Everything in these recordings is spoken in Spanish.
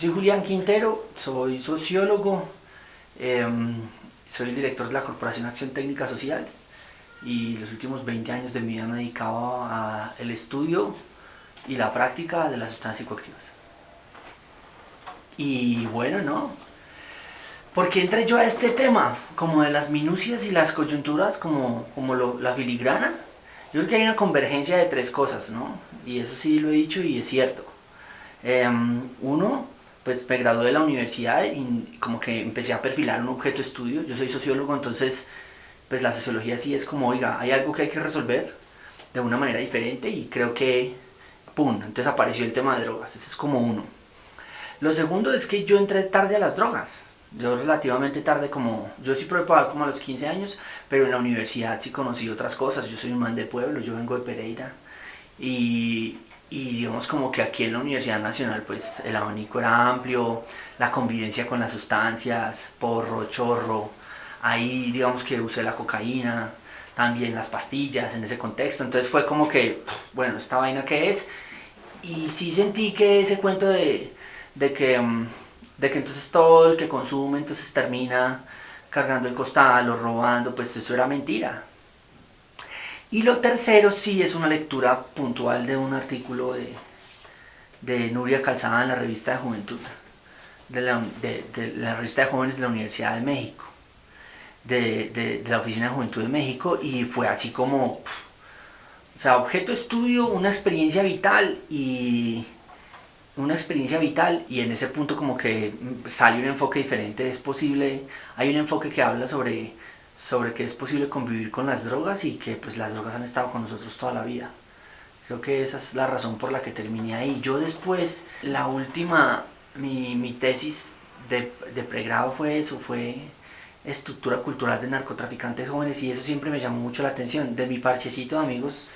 soy Julián Quintero, soy sociólogo, soy el director de la Corporación Acción Técnica Social y los últimos 20 años de mi vida me he dedicado al estudio y la práctica de las sustancias psicoactivas. Y bueno, ¿no? ¿Por qué entré yo a este tema? Como de las minucias y las coyunturas, la filigrana. Yo creo que hay una convergencia de tres cosas, ¿no? Y eso sí lo he dicho y es cierto. Uno, pues me gradué de la universidad y como que empecé a perfilar un objeto de estudio. Yo soy sociólogo, entonces pues la sociología sí es como, oiga, hay algo que hay que resolver de una manera diferente y creo que, ¡pum!, entonces apareció el tema de drogas. Ese es como uno. Lo segundo es que yo entré tarde a las drogas. Yo relativamente tarde, yo sí probé para como a los 15 años, pero en la universidad sí conocí otras cosas. Yo soy un man de pueblo, yo vengo de Pereira y digamos como que aquí en la Universidad Nacional pues el abanico era amplio, la convivencia con las sustancias, porro, chorro, ahí digamos que usé la cocaína, también las pastillas en ese contexto, entonces fue como que, bueno, esta vaina que es, y sí sentí que ese cuento de que, de que entonces todo el que consume entonces termina cargando el costal o robando, pues eso era mentira. Y lo tercero sí es una lectura puntual de un artículo de Nuria Calzada en la revista de Juventud, de la revista de jóvenes de la Universidad de México, de la Oficina de Juventud de México, y fue así como, o sea, objeto de estudio, una experiencia vital y en ese punto como que sale un enfoque diferente, es posible, hay un enfoque que habla sobre que es posible convivir con las drogas y que pues las drogas han estado con nosotros toda la vida. Creo que esa es la razón por la que terminé ahí. Yo después, mi tesis de pregrado fue eso, fue estructura cultural de narcotraficantes jóvenes y eso siempre me llamó mucho la atención. De mi parchecito de amigos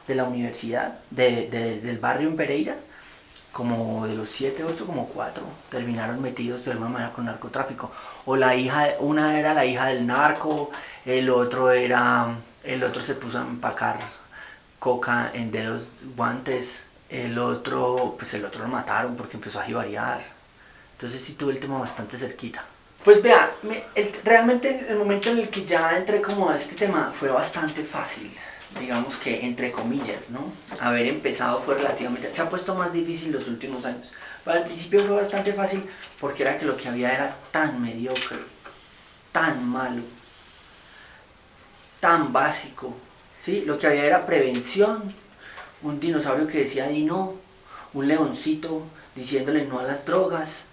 de la universidad, del barrio en Pereira, como de los 7, 8, como 4 terminaron metidos de alguna manera con narcotráfico. O una era la hija del narco, el otro se puso a empacar coca en dedos, guantes, pues el otro lo mataron porque empezó a jibarear. Entonces sí tuve el tema bastante cerquita. Pues vea, realmente el momento en el que ya entré como a este tema fue bastante fácil, digamos que entre comillas, ¿no? Haber empezado fue relativamente, se ha puesto más difícil los últimos años, pero al principio fue bastante fácil porque era que lo que había era tan mediocre, tan malo, tan básico, ¿sí? Lo que había era prevención, un dinosaurio que decía di no, un leoncito diciéndole no a las drogas,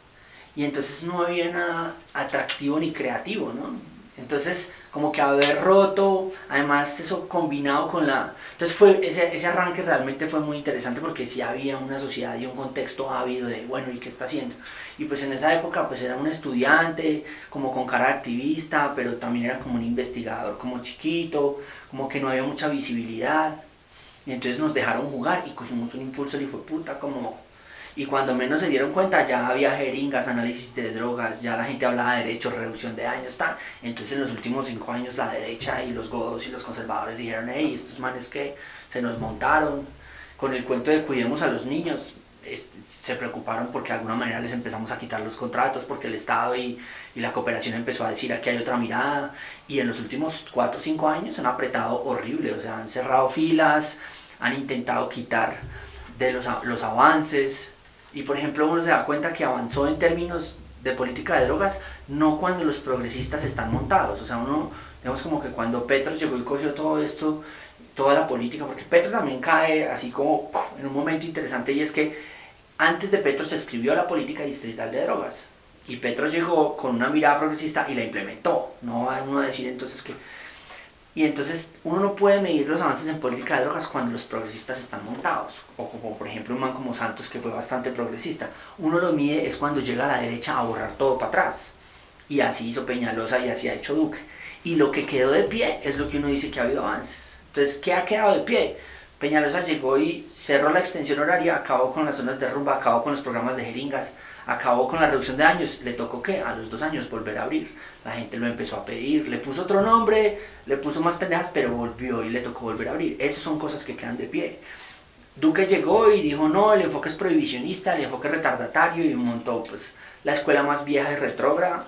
y entonces no había nada atractivo ni creativo, ¿no? Entonces, como que haber roto, además eso combinado con Entonces ese arranque realmente fue muy interesante porque sí había una sociedad y un contexto ávido de, bueno, ¿y qué está haciendo? Y pues en esa época pues era un estudiante, como con cara de activista, pero también era como un investigador como chiquito, como que no había mucha visibilidad. Y entonces nos dejaron jugar y cogimos un impulso y fue puta como... Y cuando menos se dieron cuenta ya había jeringas, análisis de drogas, ya la gente hablaba de derechos, reducción de daños, tal. Entonces en los últimos 5 años la derecha y los godos y los conservadores dijeron, hey, estos manes que se nos montaron con el cuento de cuidemos a los niños, se preocuparon porque de alguna manera les empezamos a quitar los contratos porque el Estado y la cooperación empezó a decir aquí hay otra mirada, y en los últimos 4 o 5 años han apretado horrible, o sea, han cerrado filas, han intentado quitar de los avances. Y por ejemplo uno se da cuenta que avanzó en términos de política de drogas no cuando los progresistas están montados, o sea, uno, digamos como que cuando Petro llegó y cogió todo esto, toda la política, porque Petro también cae así como en un momento interesante, y es que antes de Petro se escribió la política distrital de drogas y Petro llegó con una mirada progresista y la implementó, no va uno a decir entonces que... Y entonces uno no puede medir los avances en política de drogas cuando los progresistas están montados, o como por ejemplo un man como Santos que fue bastante progresista. Uno lo mide es cuando llega a la derecha a borrar todo para atrás, y así hizo Peñalosa y así ha hecho Duque. Y lo que quedó de pie es lo que uno dice que ha habido avances. Entonces, ¿qué ha quedado de pie? Peñalosa llegó y cerró la extensión horaria, acabó con las zonas de rumba, acabó con los programas de jeringas, acabó con la reducción de años. Le tocó que a los 2 años volver a abrir. La gente lo empezó a pedir, le puso otro nombre, le puso más pendejas, pero volvió y le tocó volver a abrir. Esas son cosas que quedan de pie. Duque llegó y dijo, no, el enfoque es prohibicionista, el enfoque es retardatario, y montó pues la escuela más vieja y retrógrada.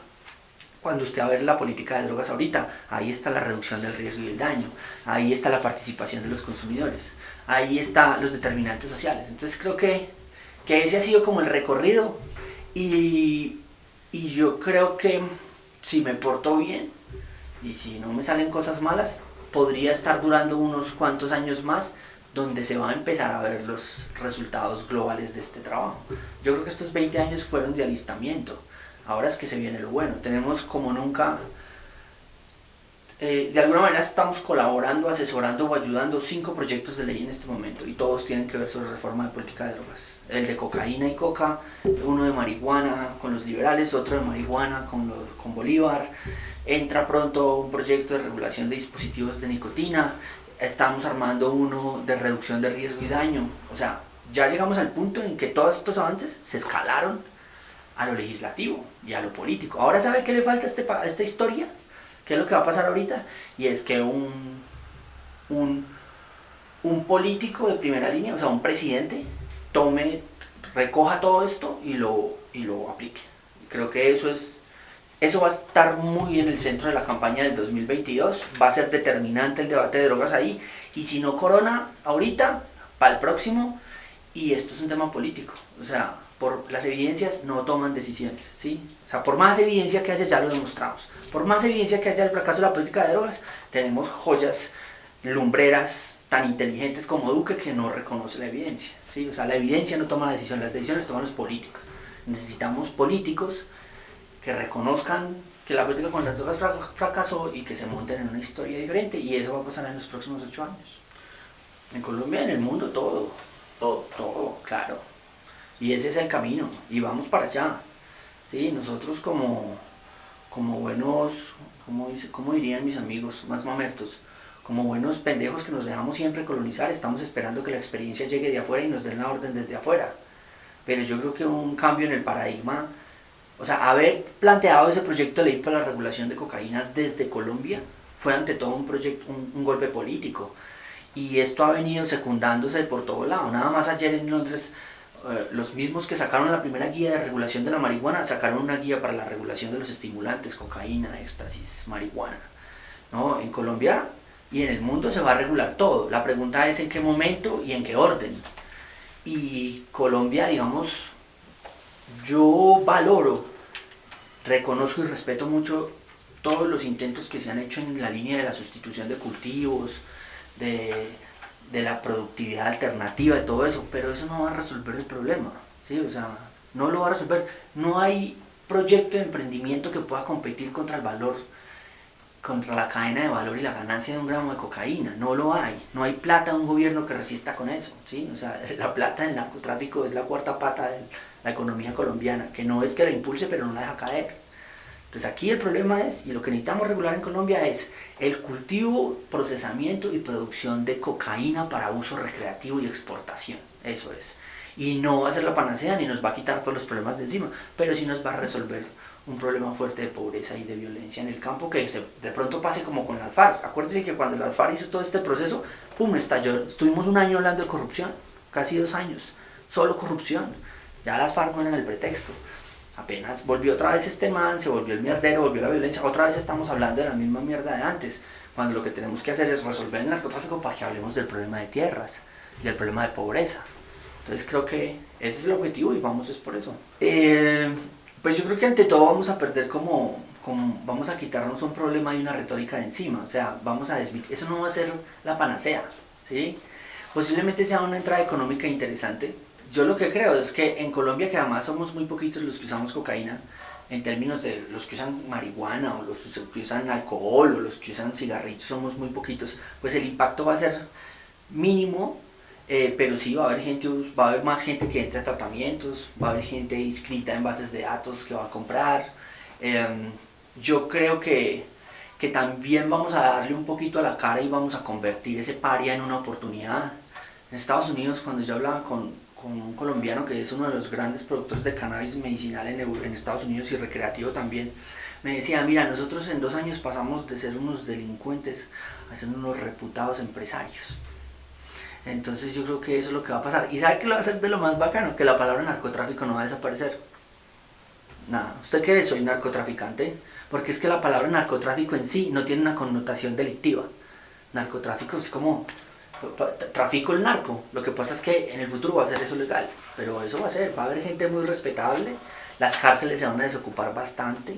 Cuando usted va a ver la política de drogas ahorita, ahí está la reducción del riesgo y el daño, ahí está la participación de los consumidores, ahí están los determinantes sociales. Entonces creo que ese ha sido como el recorrido, y, y yo creo que si me porto bien y si no me salen cosas malas, podría estar durando unos cuantos años más donde se va a empezar a ver los resultados globales de este trabajo. Yo creo que estos 20 años fueron de alistamiento. Ahora es que se viene lo bueno. Tenemos como nunca, de alguna manera estamos colaborando, asesorando o ayudando 5 proyectos de ley en este momento, y todos tienen que ver sobre reforma de política de drogas. El de cocaína y coca, uno de marihuana con los liberales, otro de marihuana con Bolívar. Entra pronto un proyecto de regulación de dispositivos de nicotina. Estamos armando uno de reducción de riesgo y daño. O sea, ya llegamos al punto en que todos estos avances se escalaron a lo legislativo y a lo político. Ahora, ¿sabe qué le falta a esta historia? ¿Qué es lo que va a pasar ahorita? Y es que un político de primera línea, o sea, un presidente, recoja todo esto y lo aplique. Creo que eso va a estar muy en el centro de la campaña del 2022, va a ser determinante el debate de drogas ahí, y si no corona ahorita, para el próximo. Y esto es un tema político, o sea, por las evidencias no toman decisiones, ¿sí? O sea, por más evidencia que haya, ya lo demostramos, por más evidencia que haya del fracaso de la política de drogas, tenemos joyas lumbreras tan inteligentes como Duque, que no reconoce la evidencia, ¿sí? O sea, la evidencia no toma la decisión, las decisiones toman los políticos. Necesitamos políticos que reconozcan que la política contra las drogas fracasó y que se monten en una historia diferente, y eso va a pasar en los próximos 8 años. En Colombia, en el mundo, todo, claro. Y ese es el camino, y vamos para allá. Sí, nosotros como buenos, como dirían mis amigos más mamertos, como buenos pendejos que nos dejamos siempre colonizar, estamos esperando que la experiencia llegue de afuera y nos den la orden desde afuera. Pero yo creo que un cambio en el paradigma, o sea, haber planteado ese proyecto de ley para la regulación de cocaína desde Colombia fue ante todo un golpe político. Y esto ha venido secundándose por todo lado. Nada más ayer en Londres, los mismos que sacaron la primera guía de regulación de la marihuana sacaron una guía para la regulación de los estimulantes, cocaína, éxtasis, marihuana, ¿no? En Colombia y en el mundo se va a regular todo. La pregunta es en qué momento y en qué orden. Y Colombia, digamos, yo valoro, reconozco y respeto mucho todos los intentos que se han hecho en la línea de la sustitución de cultivos, de la productividad alternativa, de todo eso, pero eso no va a resolver el problema, ¿sí? O sea, no lo va a resolver. No hay proyecto de emprendimiento que pueda competir contra el valor, contra la cadena de valor y la ganancia de un gramo de cocaína. No lo hay. No hay plata de un gobierno que resista con eso, ¿sí? O sea, la plata del narcotráfico es la cuarta pata de la economía colombiana, que no es que la impulse, pero no la deja caer. Entonces aquí el problema es, y lo que necesitamos regular en Colombia es el cultivo, procesamiento y producción de cocaína para uso recreativo y exportación. Eso es. Y no va a ser la panacea ni nos va a quitar todos los problemas de encima, pero sí nos va a resolver un problema fuerte de pobreza y de violencia en el campo, que de pronto pase como con las FARC. Acuérdense que cuando las FARC hizo todo este proceso, ¡pum!, estalló. Estuvimos un año hablando de corrupción, casi 2 años, solo corrupción. Ya las FARC no eran el pretexto. Apenas volvió otra vez este man, se volvió el mierdero, volvió la violencia, otra vez estamos hablando de la misma mierda de antes, cuando lo que tenemos que hacer es resolver el narcotráfico para que hablemos del problema de tierras y del problema de pobreza. Entonces creo que ese es el objetivo y vamos es por eso. Pues yo creo que ante todo vamos a perder vamos a quitarnos un problema y una retórica de encima, o sea, vamos a desviar, eso no va a ser la panacea, ¿sí? Posiblemente sea una entrada económica interesante. Yo lo que creo es que en Colombia, que además somos muy poquitos los que usamos cocaína, en términos de los que usan marihuana o los que usan alcohol o los que usan cigarrillos, somos muy poquitos, pues el impacto va a ser mínimo, pero sí va a haber más gente que entre a tratamientos, va a haber gente inscrita en bases de datos que va a comprar. Yo creo que también vamos a darle un poquito a la cara y vamos a convertir ese paria en una oportunidad. En Estados Unidos, cuando yo hablaba con un colombiano que es uno de los grandes productores de cannabis medicinal en Estados Unidos y recreativo también, me decía, mira, nosotros en 2 años pasamos de ser unos delincuentes a ser unos reputados empresarios. Entonces yo creo que eso es lo que va a pasar. ¿Y sabe qué lo va a hacer de lo más bacano? Que la palabra narcotráfico no va a desaparecer. Nada, ¿usted qué es? Soy narcotraficante. Porque es que la palabra narcotráfico en sí no tiene una connotación delictiva. Narcotráfico es como trafico el narco. Lo que pasa es que en el futuro va a ser eso legal. Pero eso va a ser, va a haber gente muy respetable. Las cárceles se van a desocupar bastante.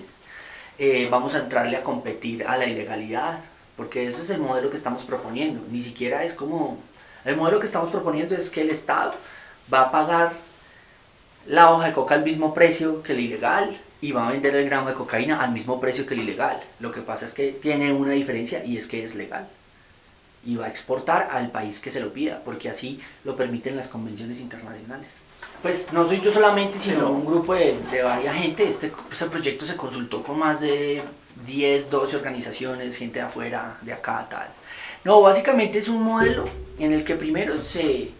Vamos a entrarle a competir a la ilegalidad. Porque ese es el modelo que estamos proponiendo. Ni siquiera es como... El modelo que estamos proponiendo es que el Estado va a pagar la hoja de coca al mismo precio que el ilegal y va a vender el gramo de cocaína al mismo precio que el ilegal. Lo que pasa es que tiene una diferencia y es que es legal. Y va a exportar al país que se lo pida, porque así lo permiten las convenciones internacionales. Pues no soy yo solamente, sino un grupo de varias gente. Este proyecto se consultó con más de 10, 12 organizaciones, gente de afuera, de acá, tal. No, básicamente es un modelo en el que primero se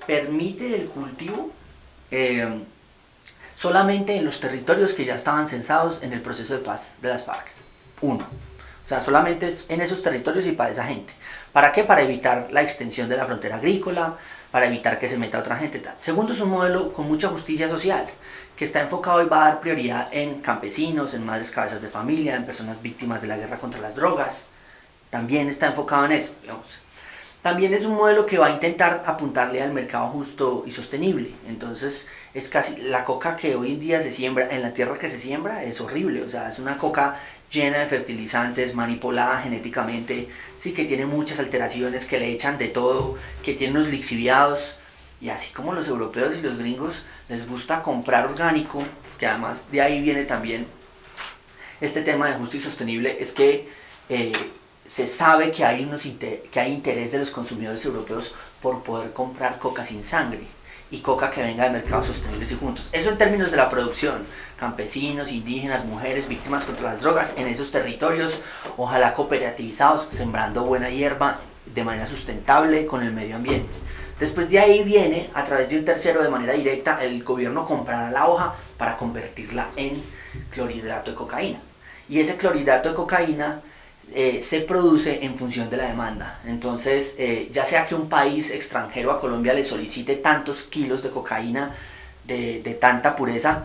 permite el cultivo solamente en los territorios que ya estaban censados en el proceso de paz de las FARC. Uno. O sea, solamente es en esos territorios y para esa gente. ¿Para qué? Para evitar la extensión de la frontera agrícola, para evitar que se meta otra gente. Tal. Segundo, es un modelo con mucha justicia social, que está enfocado y va a dar prioridad en campesinos, en madres cabezas de familia, en personas víctimas de la guerra contra las drogas. También está enfocado en eso, digamos. También es un modelo que va a intentar apuntarle al mercado justo y sostenible. Entonces, es casi la coca que hoy en día se siembra, en la tierra que se siembra, es horrible. O sea, es una coca llena de fertilizantes, manipulada genéticamente, sí, que tiene muchas alteraciones, que le echan de todo, que tiene unos lixiviados. Y así como los europeos y los gringos les gusta comprar orgánico, que además de ahí viene también este tema de justo y sostenible, es que se sabe que hay interés de los consumidores europeos por poder comprar coca sin sangre y coca que venga de mercados sostenibles y juntos. Eso en términos de la producción, campesinos, indígenas, mujeres, víctimas contra las drogas en esos territorios, ojalá cooperativizados, sembrando buena hierba de manera sustentable con el medio ambiente. Después de ahí viene, a través de un tercero de manera directa, el gobierno comprará la hoja para convertirla en clorhidrato de cocaína. Y ese clorhidrato de cocaína se produce en función de la demanda. Entonces, ya sea que un país extranjero a Colombia le solicite tantos kilos de cocaína de tanta pureza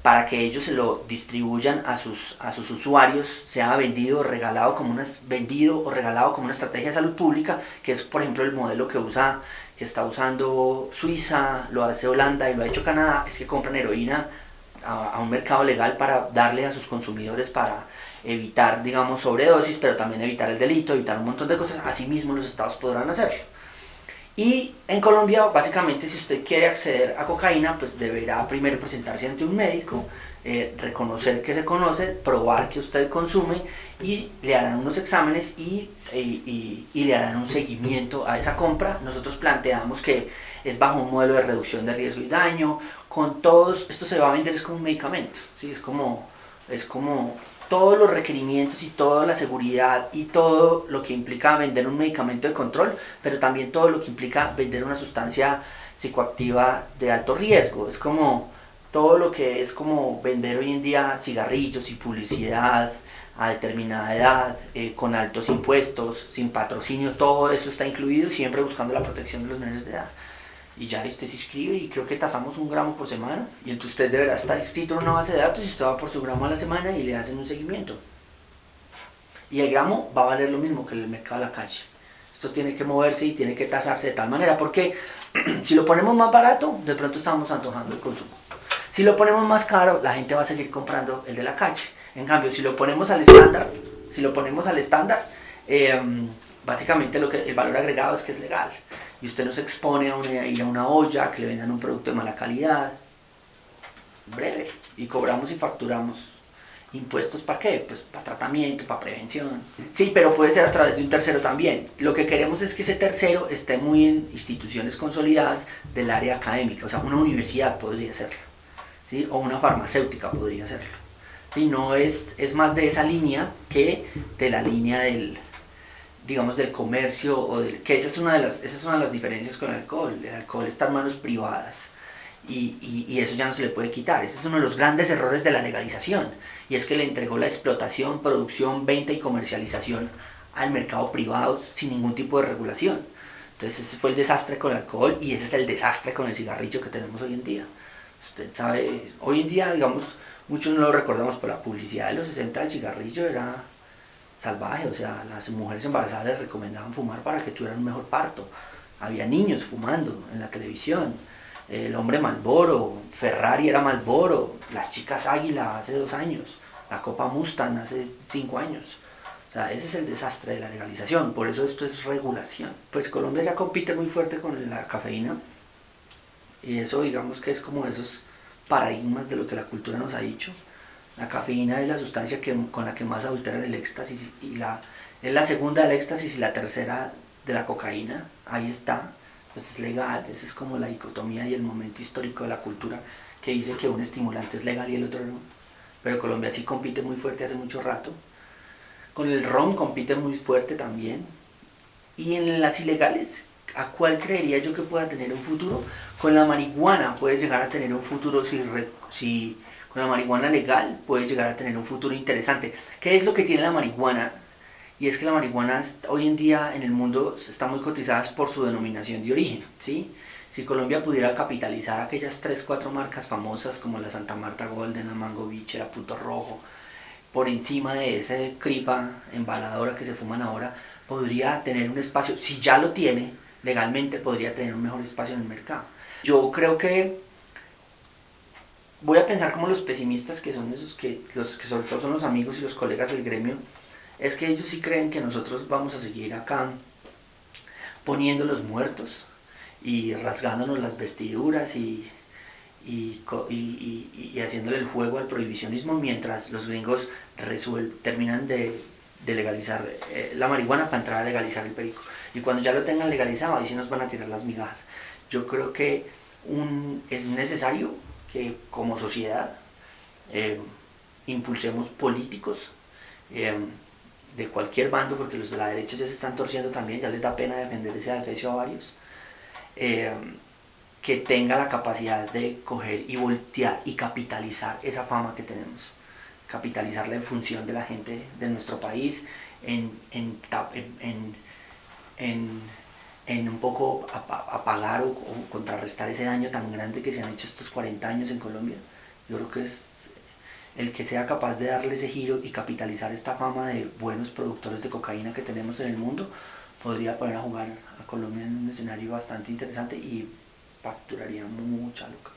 para que ellos se lo distribuyan a sus usuarios, sea vendido o regalado como una estrategia de salud pública, que es por ejemplo el modelo que está usando Suiza, lo hace Holanda y lo ha hecho Canadá, es que compran heroína a un mercado legal para darle a sus consumidores para evitar, digamos, sobredosis, pero también evitar el delito, evitar un montón de cosas. Asimismo los estados podrán hacerlo. Y en Colombia, básicamente, si usted quiere acceder a cocaína, pues deberá primero presentarse ante un médico, reconocer que se conoce, probar que usted consume y le harán unos exámenes y le harán un seguimiento a esa compra. Nosotros planteamos que es bajo un modelo de reducción de riesgo y daño. Con todos, esto se va a vender es como un medicamento, ¿sí? Es como todos los requerimientos y toda la seguridad y todo lo que implica vender un medicamento de control, pero también todo lo que implica vender una sustancia psicoactiva de alto riesgo. Es como todo lo que es como vender hoy en día cigarrillos y publicidad a determinada edad, con altos impuestos, sin patrocinio, todo eso está incluido, siempre buscando la protección de los menores de edad. Y ya usted se inscribe y creo que tasamos 1 gramo por semana y entonces usted deberá estar inscrito en una base de datos y usted va por su gramo a la semana y le hacen un seguimiento. Y el gramo va a valer lo mismo que el mercado de la calle. Esto tiene que moverse y tiene que tasarse de tal manera porque si lo ponemos más barato, de pronto estamos antojando el consumo. Si lo ponemos más caro, la gente va a seguir comprando el de la calle. En cambio, si lo ponemos al estándar, básicamente el valor agregado es que es legal. Y usted no se expone a ir a una olla, que le vendan un producto de mala calidad. Breve. Y cobramos y facturamos impuestos ¿para qué? Pues para tratamiento, para prevención. Sí, pero puede ser a través de un tercero también. Lo que queremos es que ese tercero esté muy en instituciones consolidadas del área académica. O sea, una universidad podría hacerlo, ¿sí? O una farmacéutica podría hacerlo. ¿Sí? No es más de esa línea que de la línea del comercio, que esa es una de las diferencias con el alcohol. El alcohol está en manos privadas y eso ya no se le puede quitar. Ese es uno de los grandes errores de la legalización, y es que le entregó la explotación, producción, venta y comercialización al mercado privado sin ningún tipo de regulación. Entonces ese fue el desastre con el alcohol y ese es el desastre con el cigarrillo que tenemos hoy en día. Usted sabe, hoy en día, digamos, muchos no lo recordamos, pero la publicidad de los 60 del cigarrillo era salvaje, o sea, las mujeres embarazadas les recomendaban fumar para que tuvieran un mejor parto. Había niños fumando en la televisión. El hombre Marlboro, Ferrari era Marlboro, las chicas Águila hace 2 años, la Copa Mustang hace 5 años. O sea, ese es el desastre de la legalización, por eso esto es regulación. Pues Colombia ya compite muy fuerte con la cafeína y eso digamos que es como esos paradigmas de lo que la cultura nos ha dicho. La cafeína es la sustancia con la que más adulteran el éxtasis y es la segunda del éxtasis y la tercera de la cocaína. Ahí está. Pues es legal. Esa es como la dicotomía y el momento histórico de la cultura que dice que un estimulante es legal y el otro no. Pero Colombia sí compite muy fuerte hace mucho rato. Con el ron compite muy fuerte también. Y en las ilegales, ¿a cuál creería yo que pueda tener un futuro? Con la marihuana puedes llegar a tener un futuro si con la marihuana legal puedes llegar a tener un futuro interesante. ¿Qué es lo que tiene la marihuana? Y es que la marihuana hoy en día en el mundo está muy cotizada por su denominación de origen, ¿sí? Si Colombia pudiera capitalizar aquellas 3 4 marcas famosas como la Santa Marta Golden, la Mango Beach, la Puto Rojo, por encima de ese cripa embaladora que se fuman ahora, podría tener un espacio, si ya lo tiene, legalmente podría tener un mejor espacio en el mercado. Yo creo que voy a pensar como los pesimistas que son los que sobre todo son los amigos y los colegas del gremio, es que ellos sí creen que nosotros vamos a seguir acá poniendo los muertos y rasgándonos las vestiduras y haciéndole el juego al prohibicionismo mientras los gringos terminan de legalizar la marihuana para entrar a legalizar el perico. Y cuando ya lo tengan legalizado, ahí sí nos van a tirar las migajas. Yo creo que es necesario que como sociedad eh, impulsemos políticos de cualquier bando, porque los de la derecha ya se están torciendo también, ya les da pena defender ese adefesio a varios. Eh, que tenga la capacidad de coger y voltear y capitalizar esa fama que tenemos, capitalizarla en función de la gente de nuestro país, en un poco apagar o contrarrestar ese daño tan grande que se han hecho estos 40 años en Colombia. Yo creo que es el que sea capaz de darle ese giro y capitalizar esta fama de buenos productores de cocaína que tenemos en el mundo, podría poner a jugar a Colombia en un escenario bastante interesante y facturaría mucha loca.